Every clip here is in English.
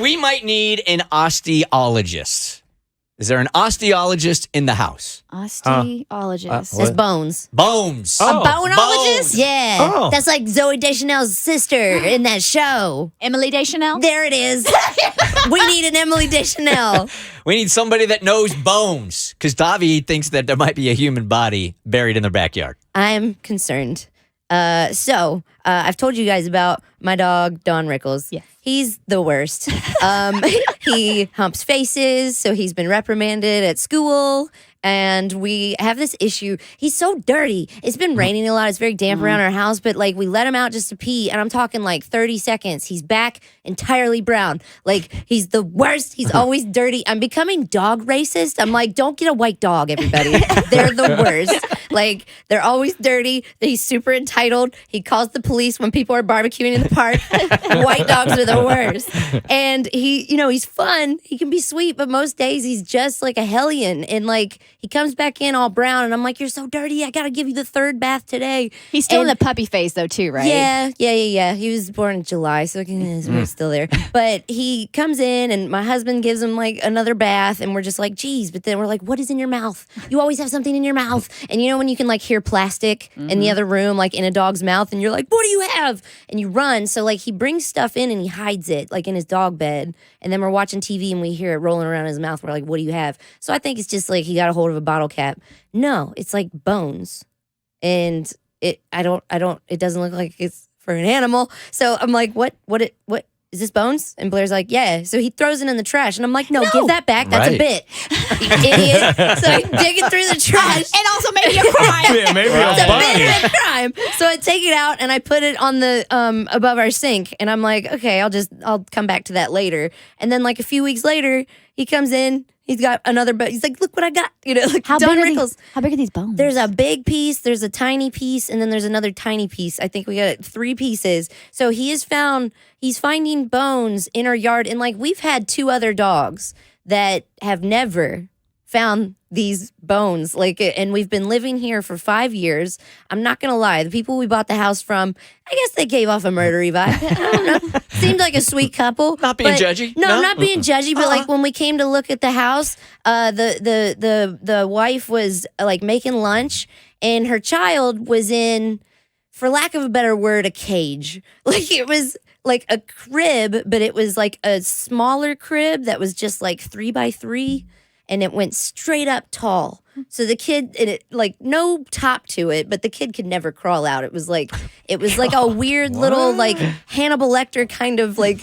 We might need an osteologist. Is there an osteologist in the house? Osteologist. That's Bones. Bones. A boneologist? Yeah. Oh. That's like Zooey Deschanel's sister in that show. Emily Deschanel? There it is. We need an Emily Deschanel. We need somebody that knows bones because Davi thinks that there might be a human body buried in their backyard. I'm concerned. I've told you guys about my dog, Don Rickles. Yes. He's the worst. He humps faces, so he's been reprimanded at school. And we have this issue. He's so dirty. It's been raining a lot. It's very damp around our house, but like we let him out just to pee, and I'm talking like 30 seconds. He's back entirely brown. Like he's the worst. He's always dirty. I'm becoming dog racist. I'm like, don't get a white dog, everybody. They're the worst. Like they're always dirty. He's super entitled. He calls the police when people are barbecuing in the park. White dogs are the worst. And he's fun. He can be sweet, but most days he's just like a hellion. And like he comes back in all brown, and I'm like, you're so dirty. I got to give you the third bath today. He's still in the puppy phase, though, too, right? Yeah. He was born in July, so we're still there. But he comes in, and my husband gives him, like, another bath, and we're just like, geez. But then we're like, what is in your mouth? You always have something in your mouth. And you know when you can, like, hear plastic in the other room, like, in a dog's mouth, and you're like, what do you have? And you run. So, like, he brings stuff in, and he hides it, like, in his dog bed. And then we're watching TV, and we hear it rolling around in his mouth. We're like, what do you have? So I think it's just, like, he got a hold of a bottle cap. No, it's like bones. And it doesn't look like it's for an animal. So I'm like, what is this bones? And Blair's like, yeah. So he throws it in the trash. And I'm like, no. Give that back. That's a bit. You idiot. So I dig it through the trash. And also maybe a crime. Yeah, maybe It's a a bunny. bit of a crime. So I take it out and I put it on the above our sink. And I'm like, okay, I'll come back to that later. And then like a few weeks later, he comes in. He's got another, but he's like, look what I got. Like How Don big Rickles. how big are these bones? There's a big piece, there's a tiny piece, and then there's another tiny piece. I think we got 3 pieces. So he's finding bones in our yard. And like we've had 2 other dogs that have never found these bones. And we've been living here for 5 years. I'm not going to lie. The people we bought the house from, I guess they gave off a murdery vibe. I don't know. Seemed like a sweet couple. Not being judgy? No, No? not being judgy. But like when we came to look at the house, the wife was like making lunch, and her child was in, for lack of a better word, a cage. Like it was like a crib, but it was like a smaller crib that was just like 3x3. And it went straight up tall. So the kid, like no top to it, but the kid could never crawl out. It was like a weird little like Hannibal Lecter kind of like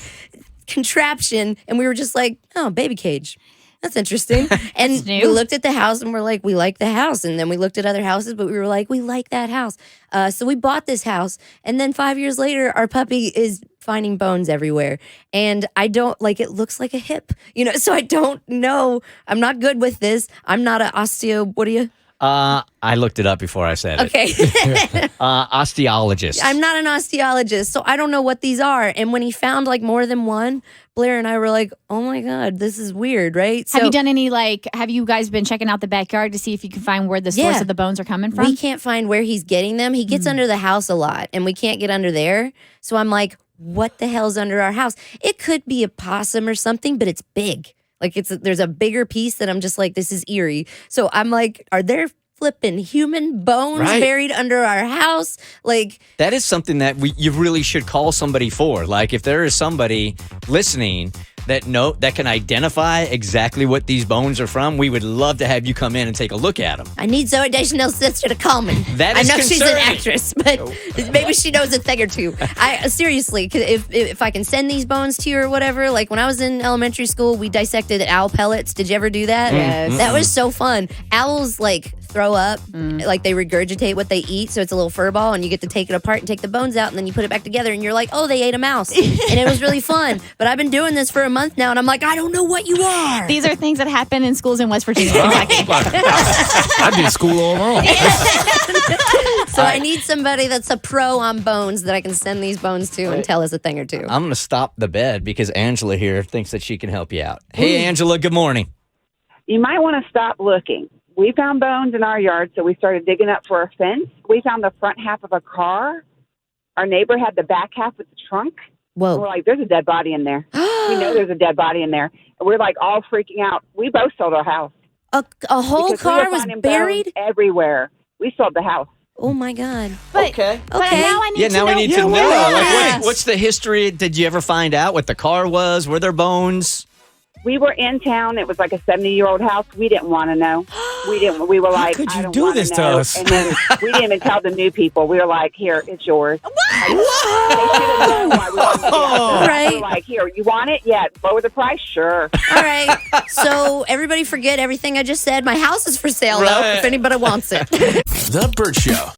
contraption. And we were just like, oh, baby cage. That's interesting. And we looked at the house and we're like, we like the house. And then we looked at other houses, but we were like, we like that house. So we bought this house. And then 5 years later, our puppy is finding bones everywhere. And I don't, like, it looks like a hip, so I don't know. I'm not good with this. I'm not an what are you? I looked it up before I said it. Okay. Osteologist. I'm not an osteologist, so I don't know what these are. And when he found like more than one, Blair and I were like, oh my God, this is weird, right? Have you done any, have you guys been checking out the backyard to see if you can find where the source of the bones are coming from? We can't find where he's getting them. He gets under the house a lot, and we can't get under there. So I'm like, what the hell's under our house? It could be a possum or something, but it's big. Like there's a bigger piece that I'm just like, this is eerie. So I'm like, are there flipping human bones buried under our house? Like that is something that you really should call somebody for. Like if there is somebody listening that can identify exactly what these bones are from, we would love to have you come in and take a look at them. I need Zooey Deschanel's sister to call me. That is I know concerning. She's an actress, but maybe she knows a thing or two. Seriously, if I can send these bones to you or whatever, like when I was in elementary school, we dissected owl pellets. Did you ever do that? Yes. That was so fun. Owls like throw up, like they regurgitate what they eat, so it's a little fur ball, and you get to take it apart and take the bones out, and then you put it back together, and you're like, oh, they ate a mouse. And it was really fun. But I've been doing this for a month now, and I'm like, I don't know what you are. These are things that happen in schools in West Virginia. I'd be in school all along. So I need somebody that's a pro on bones that I can send these bones to and tell us a thing or two. I'm going to stop the bed because Angela here thinks that she can help you out. Hey, Angela, good morning. You might want to stop looking. We found bones in our yard, so we started digging up for a fence. We found the front half of a car. Our neighbor had the back half with the trunk. Whoa. We're like, there's a dead body in there. We know there's a dead body in there. And we're like all freaking out. We both sold our house. A whole Because we car were was finding buried? bones everywhere. We sold the house. Oh, my God. But, Okay. But now I need Yeah, to now know. we need to know. Yes. Like, what's the history? Did you ever find out what the car was? Were there bones? We were in town. It was like a 70-year-old house. We didn't want to know. We didn't. We were like, could you I don't do wanna this to know. us? And then we didn't even tell the new people. We were like, here, it's yours. What? They should have known why we wanted to get it. Right. We were like, here, you want it? Yeah. Lower the price? Sure. All right. So everybody forget everything I just said. My house is for sale, though, Right. if anybody wants it. The Bert Show.